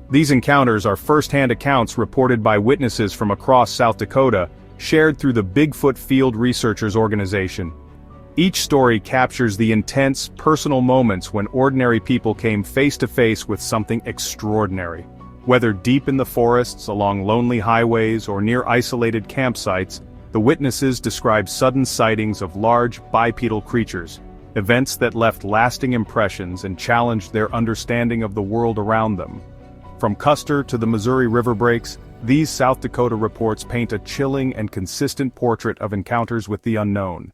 These encounters are first-hand accounts reported by witnesses from across South Dakota, shared through the Bigfoot Field Researchers Organization. Each story captures the intense, personal moments when ordinary people came face-to-face with something extraordinary. Whether deep in the forests, along lonely highways, or near isolated campsites, the witnesses describe sudden sightings of large, bipedal creatures, events that left lasting impressions and challenged their understanding of the world around them. From Custer to the Missouri River breaks, these South Dakota reports paint a chilling and consistent portrait of encounters with the unknown.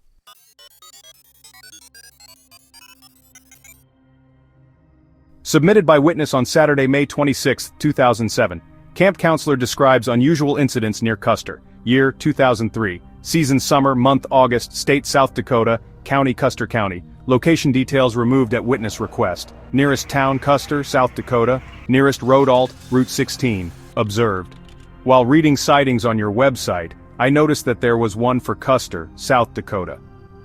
Submitted by witness on Saturday, May 26, 2007. Camp counselor describes unusual incidents near Custer. Year 2003. Season summer, month August, state South Dakota, county Custer County. Location details removed at witness request. Nearest town Custer, South Dakota. Nearest road alt, Route 16. Observed. While reading sightings on your website, I noticed that there was one for Custer, South Dakota.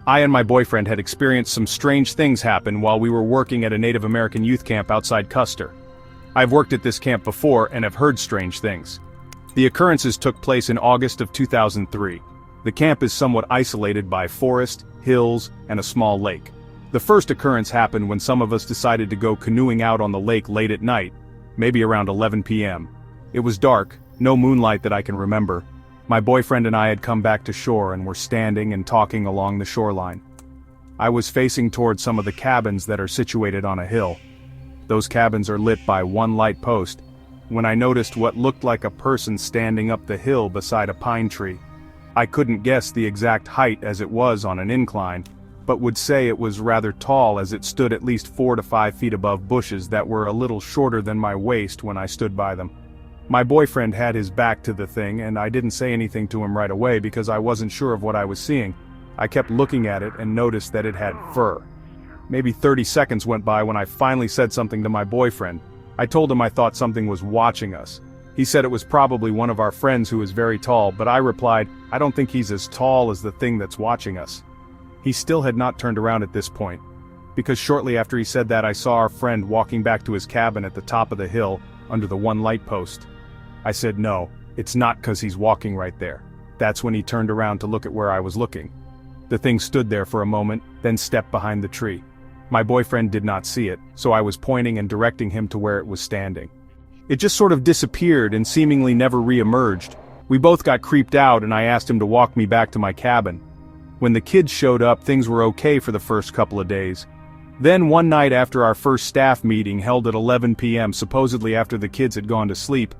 I and my boyfriend had experienced some strange things happen while we were working at a Native American youth camp outside Custer. I've worked at this camp before and have heard strange things. The occurrences took place in August of 2003. The camp is somewhat isolated by forest, hills, and a small lake. The first occurrence happened when some of us decided to go canoeing out on the lake late at night, maybe around 11 p.m. It was dark, no moonlight that I can remember. My boyfriend and I had come back to shore and were standing and talking along the shoreline. I was facing toward some of the cabins that are situated on a hill. Those cabins are lit by one light post, when I noticed what looked like a person standing up the hill beside a pine tree. I couldn't guess the exact height as it was on an incline, but would say it was rather tall as it stood at least 4 to 5 feet above bushes that were a little shorter than my waist when I stood by them. My boyfriend had his back to the thing and I didn't say anything to him right away because I wasn't sure of what I was seeing. I kept looking at it and noticed that it had fur. Maybe 30 seconds went by when I finally said something to my boyfriend. I told him I thought something was watching us. He said it was probably one of our friends who is very tall, but I replied, I don't think he's as tall as the thing that's watching us. He still had not turned around at this point, because shortly after he said that I saw our friend walking back to his cabin at the top of the hill under the one light post. I said no, it's not 'cause he's walking right there. That's when he turned around to look at where I was looking. The thing stood there for a moment, then stepped behind the tree. My boyfriend did not see it, so I was pointing and directing him to where it was standing. It just sort of disappeared and seemingly never re-emerged. We both got creeped out and I asked him to walk me back to my cabin. When the kids showed up, things were okay for the first couple of days. Then one night after our first staff meeting held at 11 p.m., supposedly after the kids had gone to sleep,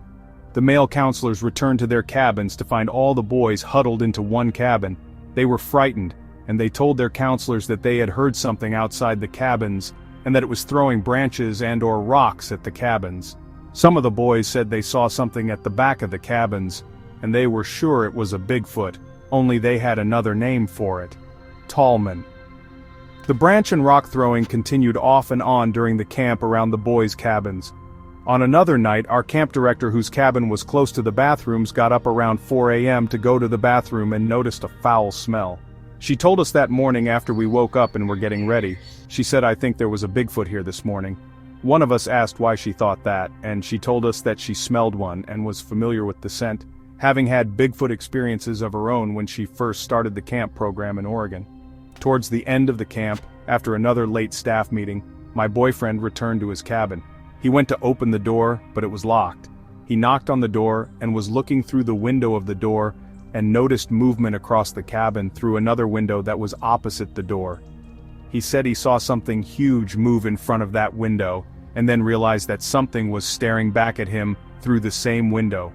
the male counselors returned to their cabins to find all the boys huddled into one cabin. They were frightened, and they told their counselors that they had heard something outside the cabins, and that it was throwing branches and/or rocks at the cabins. Some of the boys said they saw something at the back of the cabins, and they were sure it was a Bigfoot, only they had another name for it. Tallman. The branch and rock throwing continued off and on during the camp around the boys' cabins. On another night, our camp director, whose cabin was close to the bathrooms, got up around 4 a.m. to go to the bathroom and noticed a foul smell. She told us that morning after we woke up and were getting ready. She said, I think there was a Bigfoot here this morning. One of us asked why she thought that, and she told us that she smelled one and was familiar with the scent, having had Bigfoot experiences of her own when she first started the camp program in Oregon. Towards the end of the camp, after another late staff meeting, my boyfriend returned to his cabin. He went to open the door, but it was locked. He knocked on the door and was looking through the window of the door and noticed movement across the cabin through another window that was opposite the door. He said he saw something huge move in front of that window, and then realized that something was staring back at him through the same window.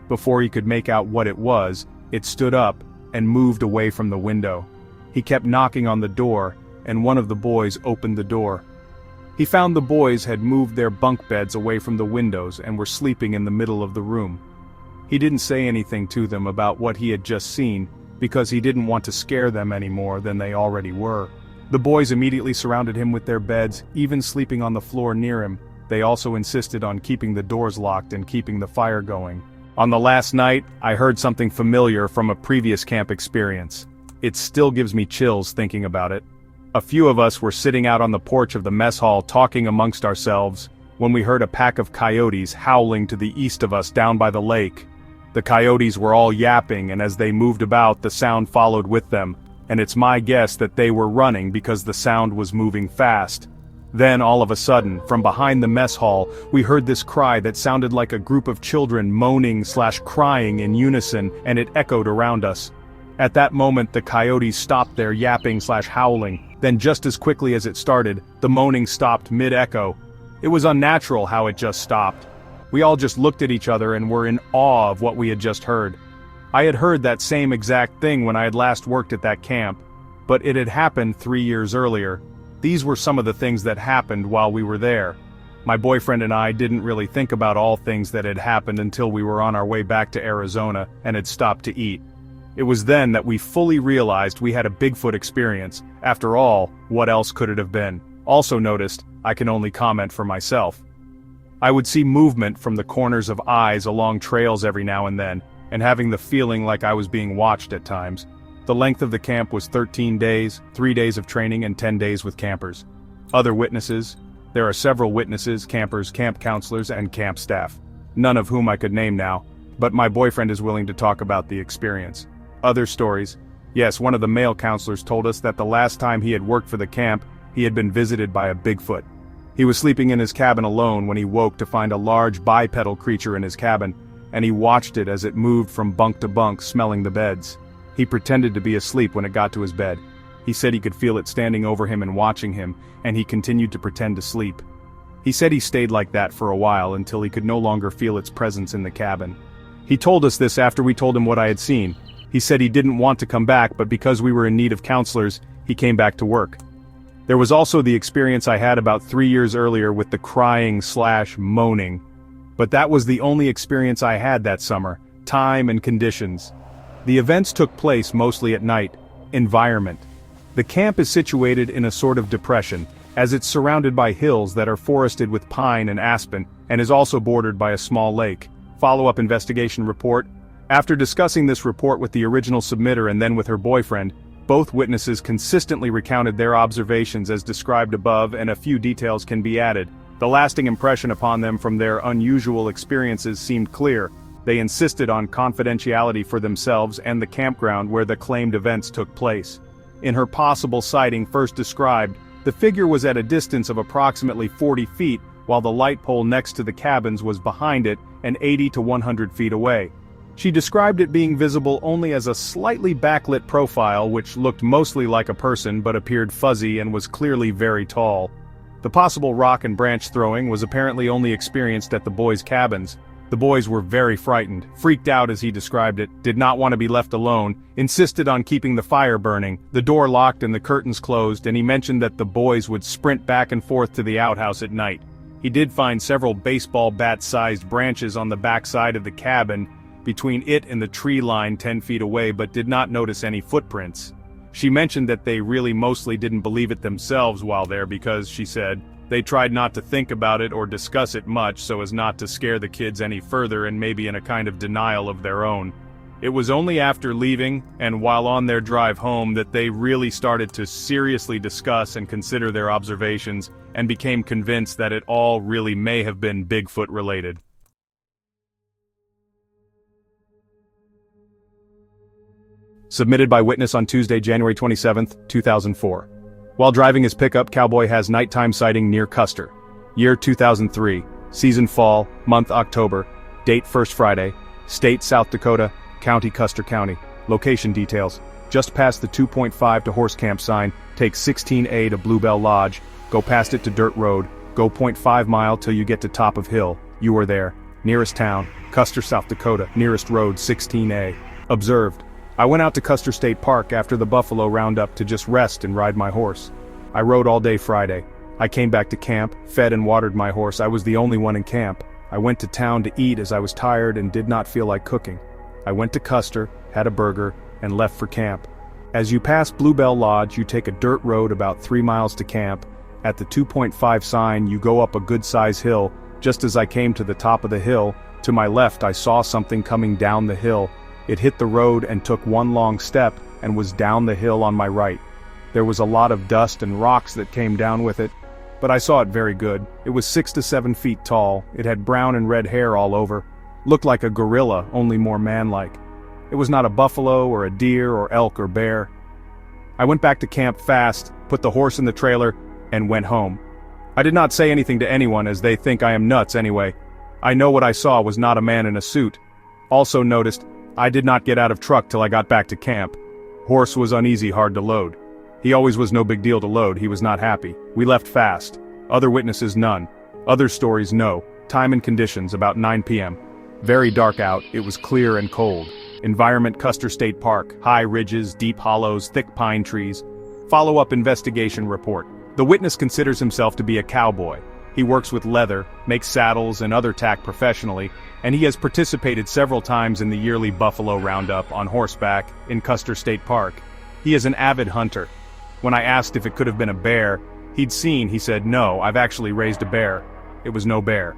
Before he could make out what it was, it stood up and moved away from the window. He kept knocking on the door, and one of the boys opened the door. He found the boys had moved their bunk beds away from the windows and were sleeping in the middle of the room. He didn't say anything to them about what he had just seen, because he didn't want to scare them any more than they already were. The boys immediately surrounded him with their beds, even sleeping on the floor near him. They also insisted on keeping the doors locked and keeping the fire going. On the last night, I heard something familiar from a previous camp experience. It still gives me chills thinking about it. A few of us were sitting out on the porch of the mess hall talking amongst ourselves, when we heard a pack of coyotes howling to the east of us down by the lake. The coyotes were all yapping, and as they moved about, the sound followed with them, and it's my guess that they were running because the sound was moving fast. Then, all of a sudden, from behind the mess hall, we heard this cry that sounded like a group of children moaning/crying in unison, and it echoed around us. At that moment, the coyotes stopped their yapping/howling. Then just as quickly as it started, the moaning stopped mid-echo. It was unnatural how it just stopped. We all just looked at each other and were in awe of what we had just heard. I had heard that same exact thing when I had last worked at that camp, but it had happened 3 years earlier. These were some of the things that happened while we were there. My boyfriend and I didn't really think about all things that had happened until we were on our way back to Arizona and had stopped to eat. It was then that we fully realized we had a Bigfoot experience. After all, what else could it have been? Also noticed, I can only comment for myself. I would see movement from the corners of eyes along trails every now and then, and having the feeling like I was being watched at times. The length of the camp was 13 days, 3 days of training and 10 days with campers. Other witnesses. There are several witnesses, campers, camp counselors, and camp staff. None of whom I could name now, but my boyfriend is willing to talk about the experience. Other stories. Yes, one of the male counselors told us that the last time he had worked for the camp, he had been visited by a Bigfoot. He was sleeping in his cabin alone when he woke to find a large bipedal creature in his cabin, and he watched it as it moved from bunk to bunk, smelling the beds. He pretended to be asleep when it got to his bed. He said he could feel it standing over him and watching him, and he continued to pretend to sleep. He said he stayed like that for a while until he could no longer feel its presence in the cabin. He told us this after we told him what I had seen. He said he didn't want to come back, but because we were in need of counselors, he came back to work. There was also the experience I had about 3 years earlier with the crying/moaning. But that was the only experience I had that summer, time and conditions. The events took place mostly at night. Environment. The camp is situated in a sort of depression, as it's surrounded by hills that are forested with pine and aspen, and is also bordered by a small lake. Follow-up investigation report. After discussing this report with the original submitter and then with her boyfriend, both witnesses consistently recounted their observations as described above, and a few details can be added. The lasting impression upon them from their unusual experiences seemed clear. They insisted on confidentiality for themselves and the campground where the claimed events took place. In her possible sighting first described, the figure was at a distance of approximately 40 feet, while the light pole next to the cabins was behind it and 80 to 100 feet away. She described it being visible only as a slightly backlit profile which looked mostly like a person but appeared fuzzy and was clearly very tall. The possible rock and branch throwing was apparently only experienced at the boys' cabins. The boys were very frightened, freaked out as he described it, did not want to be left alone, insisted on keeping the fire burning, the door locked and the curtains closed, and he mentioned that the boys would sprint back and forth to the outhouse at night. He did find several baseball bat-sized branches on the backside of the cabin, between it and the tree line 10 feet away, but did not notice any footprints. She mentioned that they really mostly didn't believe it themselves while there because, she said, they tried not to think about it or discuss it much so as not to scare the kids any further and maybe in a kind of denial of their own. It was only after leaving, and while on their drive home, that they really started to seriously discuss and consider their observations, and became convinced that it all really may have been Bigfoot related. Submitted by witness on Tuesday, January 27, 2004. While driving his pickup, cowboy has nighttime sighting near Custer. Year 2003. Season fall, month October. Date first Friday. State South Dakota. County Custer County. Location details. Just past the 2.5 to Horse Camp sign. Take 16A to Bluebell Lodge. Go past it to Dirt Road. Go 0.5 mile till you get to top of hill. You are there. Nearest town, Custer, South Dakota. Nearest road, 16A. Observed. I went out to Custer State Park after the buffalo roundup to just rest and ride my horse. I rode all day Friday. I came back to camp, fed and watered my horse. I was the only one in camp. I went to town to eat as I was tired and did not feel like cooking. I went to Custer, had a burger, and left for camp. As you pass Bluebell Lodge, you take a dirt road about 3 miles to camp. At the 2.5 sign, you go up a good-size hill. Just as I came to the top of the hill, to my left I saw something coming down the hill. It hit the road and took one long step and was down the hill on my right. There was a lot of dust and rocks that came down with it. but I saw it very good. It was 6 to 7 feet tall, it had brown and red hair all over, looked like a gorilla, only more man-like. It was not a buffalo or a deer or elk or bear. I went back to camp fast, put the horse in the trailer, and went home. I did not say anything to anyone as they think I am nuts anyway. I know what I saw was not a man in a suit. Also noticed, I did not get out of truck till I got back to camp. Horse was uneasy, hard to load. He always was no big deal to load, he was not happy. We left fast. Other witnesses none. Other stories no. Time and conditions about 9 p.m. Very dark out, it was clear and cold. Environment Custer State Park, high ridges, deep hollows, thick pine trees. Follow-up investigation report. The witness considers himself to be a cowboy. He works with leather, makes saddles and other tack professionally, and he has participated several times in the yearly buffalo roundup on horseback in Custer State Park. He is an avid hunter. When I asked if it could have been a bear, he said, "No, I've actually raised a bear." It was no bear.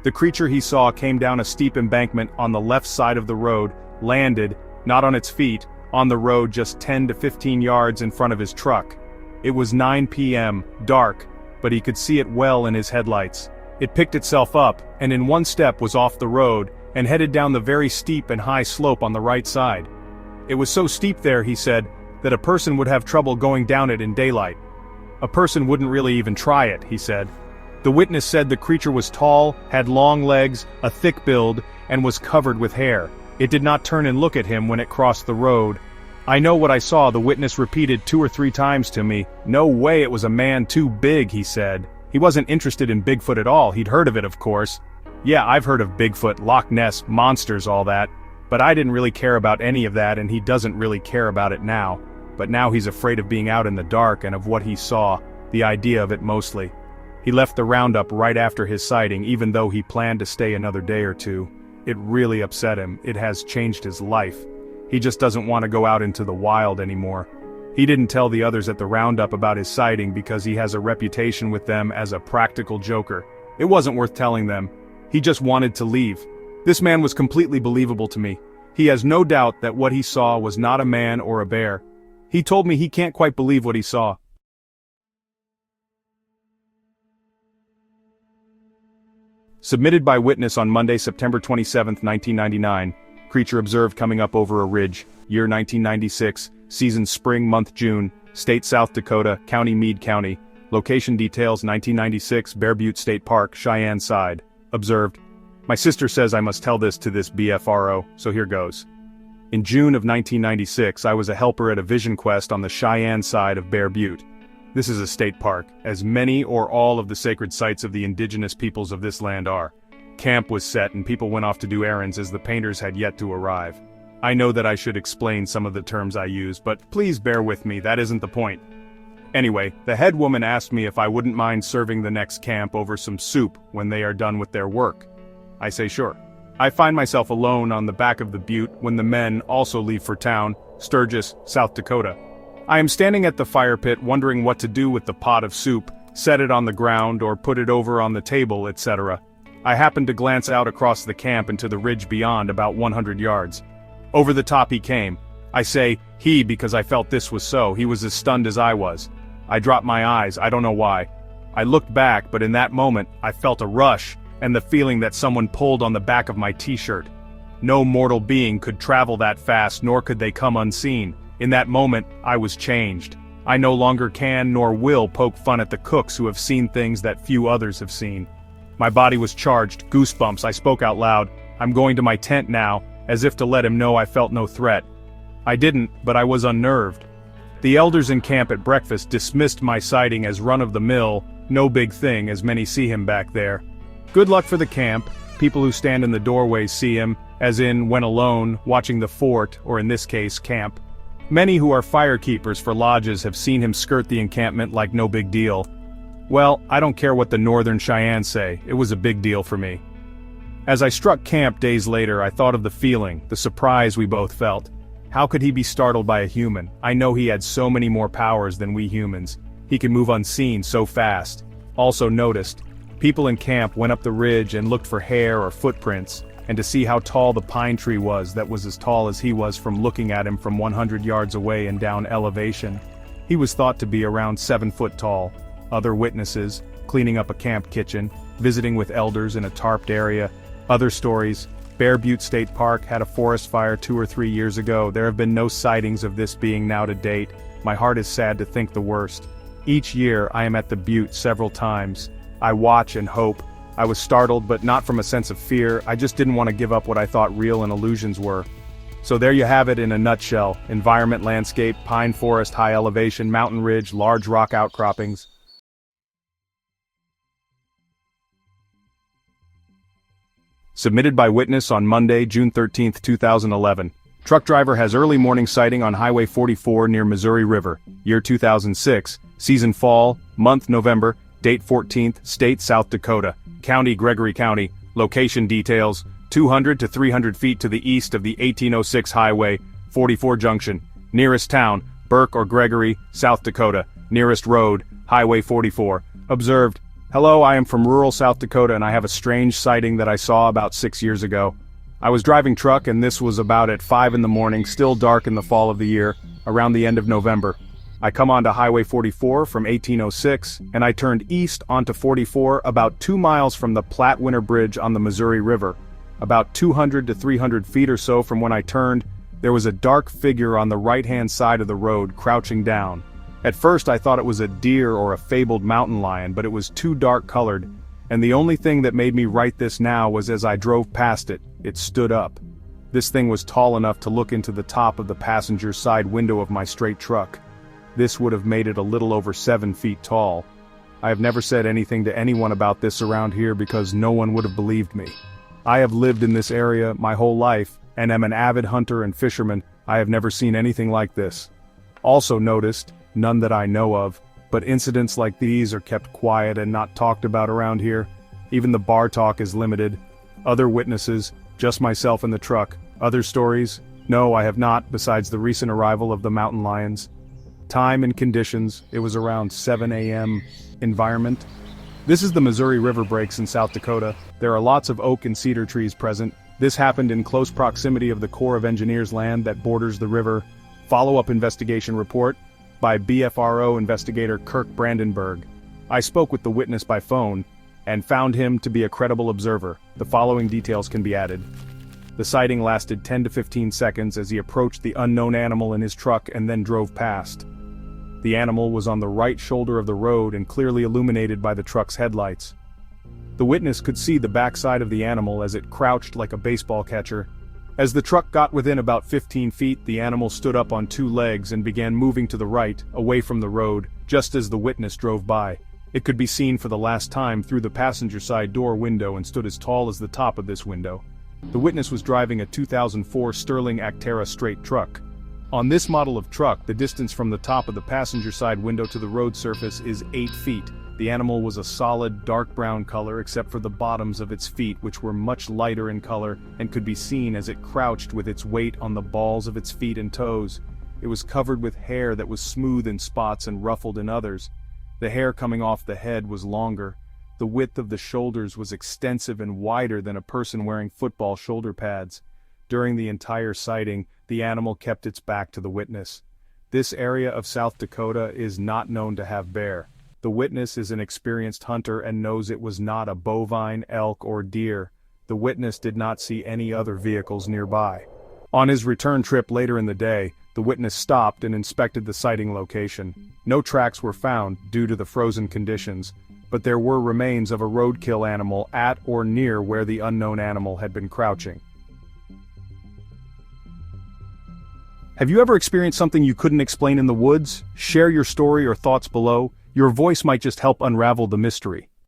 The creature he saw came down a steep embankment on the left side of the road, landed, not on its feet, on the road just 10 to 15 yards in front of his truck. It was 9 p.m., dark, but he could see it well in his headlights. It picked itself up, and in one step was off the road, and headed down the very steep and high slope on the right side. It was so steep there, he said, that a person would have trouble going down it in daylight. A person wouldn't really even try it, he said. The witness said the creature was tall, had long legs, a thick build, and was covered with hair. It did not turn and look at him when it crossed the road. "I know what I saw," the witness repeated 2 or 3 times to me. "No way it was a man too big," he said. He wasn't interested in Bigfoot at all, he'd heard of it of course. Yeah, I've heard of Bigfoot, Loch Ness, monsters, all that. But I didn't really care about any of that and he doesn't really care about it now. But now he's afraid of being out in the dark and of what he saw, the idea of it mostly. He left the roundup right after his sighting even though he planned to stay another day or two. It really upset him, it has changed his life. He just doesn't want to go out into the wild anymore. He didn't tell the others at the roundup about his sighting because he has a reputation with them as a practical joker. It wasn't worth telling them. He just wanted to leave. This man was completely believable to me. He has no doubt that what he saw was not a man or a bear. He told me he can't quite believe what he saw. Submitted by witness on Monday, September 27, 1999. Creature observed coming up over a ridge. Year 1996. Season spring, month June. State South Dakota, county Meade County. Location details 1996, Bear Butte State Park, Cheyenne Side. Observed. My sister says I must tell this to this BFRO, so here goes. In June of 1996, I was a helper at a vision quest on the Cheyenne side of Bear Butte. This is a state park, as many or all of the sacred sites of the indigenous peoples of this land are. Camp was set and people went off to do errands as the painters had yet to arrive. I know that I should explain some of the terms I use, but please bear with me, that isn't the point. Anyway, the head woman asked me if I wouldn't mind serving the next camp over some soup when they are done with their work. I say sure. I find myself alone on the back of the butte when the men also leave for town, Sturgis, South Dakota. I am standing at the fire pit wondering what to do with the pot of soup, set it on the ground or put it over on the table, etc. I happen to glance out across the camp and to the ridge beyond about 100 yards. Over the top he came. I say he because I felt this was so, he was as stunned as I was. I dropped my eyes, I don't know why. I looked back, but in that moment, I felt a rush, and the feeling that someone pulled on the back of my t-shirt. No mortal being could travel that fast, nor could they come unseen. In that moment, I was changed. I no longer can nor will poke fun at the cooks who have seen things that few others have seen. My body was charged, goosebumps, I spoke out loud. I'm going to my tent now, as if to let him know I felt no threat. I didn't, but I was unnerved. The elders in camp at breakfast dismissed my sighting as run-of-the-mill, no big thing as many see him back there. Good luck for the camp. People who stand in the doorways see him, as in when alone, watching the fort, or in this case, camp. Many who are firekeepers for lodges have seen him skirt the encampment like no big deal. Well, I don't care what the Northern Cheyenne say, it was a big deal for me. As I struck camp days later, I thought of the feeling, the surprise we both felt. How could he be startled by a human? I know he had so many more powers than we humans. He could move unseen so fast. Also noticed, people in camp went up the ridge and looked for hair or footprints, and to see how tall the pine tree was that was as tall as he was from looking at him from 100 yards away and down elevation. He was thought to be around 7 foot tall. Other witnesses, cleaning up a camp kitchen, visiting with elders in a tarped area. Other stories, Bear Butte State Park had a forest fire 2 or 3 years ago. There have been no sightings of this being now to date. My heart is sad to think the worst. Each year I am at the butte several times. I watch and hope. I was startled, but not from a sense of fear. I just didn't want to give up what I thought real and illusions were. So there you have it in a nutshell. Environment, landscape, pine forest, high elevation, mountain ridge, large rock outcroppings. Submitted by witness on Monday, June 13, 2011. Truck driver has early morning sighting on Highway 44 near Missouri River, year 2006, season fall, month November, date 14th, state South Dakota, county Gregory County, location details, 200 to 300 feet to the east of the 1806 Highway 44 junction, nearest town, Burke or Gregory, South Dakota, nearest road, Highway 44, observed, "Hello, I am from rural South Dakota and I have a strange sighting that I saw about 6 years ago. I was driving truck and this was about at 5 in the morning, still dark in the fall of the year, around the end of November. I come onto Highway 44 from 1806, and I turned east onto 44 about 2 miles from the Platte Winter Bridge on the Missouri River. About 200 to 300 feet or so from when I turned, there was a dark figure on the right-hand side of the road, crouching down. At first I thought it was a deer or a fabled mountain lion, but it was too dark colored, and the only thing that made me write this now was as I drove past it, it stood up. This thing was tall enough to look into the top of the passenger side window of my straight truck. This would have made it a little over 7 feet tall. I have never said anything to anyone about this around here because no one would have believed me. I have lived in this area my whole life, and am an avid hunter and fisherman. I have never seen anything like this. Also noticed, none that I know of, but incidents like these are kept quiet and not talked about around here. Even the bar talk is limited. Other witnesses, just myself and the truck. Other stories? No, I have not, besides the recent arrival of the mountain lions. Time and conditions, it was around 7 a.m. Environment. This is the Missouri River breaks in South Dakota. There are lots of oak and cedar trees present. This happened in close proximity of the Corps of Engineers land that borders the river. Follow-up investigation report by BFRO investigator Kirk Brandenburg. I spoke with the witness by phone and found him to be a credible observer. The following details can be added. The sighting lasted 10 to 15 seconds as he approached the unknown animal in his truck and then drove past. The animal was on the right shoulder of the road and clearly illuminated by the truck's headlights. The witness could see the backside of the animal as it crouched like a baseball catcher. As the truck got within about 15 feet, the animal stood up on 2 legs and began moving to the right, away from the road, just as the witness drove by. It could be seen for the last time through the passenger side door window and stood as tall as the top of this window. The witness was driving a 2004 Sterling Actera straight truck. On this model of truck, the distance from the top of the passenger side window to the road surface is 8 feet. The animal was a solid dark brown color except for the bottoms of its feet, which were much lighter in color and could be seen as it crouched with its weight on the balls of its feet and toes. It was covered with hair that was smooth in spots and ruffled in others. The hair coming off the head was longer. The width of the shoulders was extensive and wider than a person wearing football shoulder pads. During the entire sighting, the animal kept its back to the witness. This area of South Dakota is not known to have bear. The witness is an experienced hunter and knows it was not a bovine, elk, or deer. The witness did not see any other vehicles nearby. On his return trip later in the day, the witness stopped and inspected the sighting location. No tracks were found due to the frozen conditions, but there were remains of a roadkill animal at or near where the unknown animal had been crouching. Have you ever experienced something you couldn't explain in the woods? Share your story or thoughts below. Your voice might just help unravel the mystery.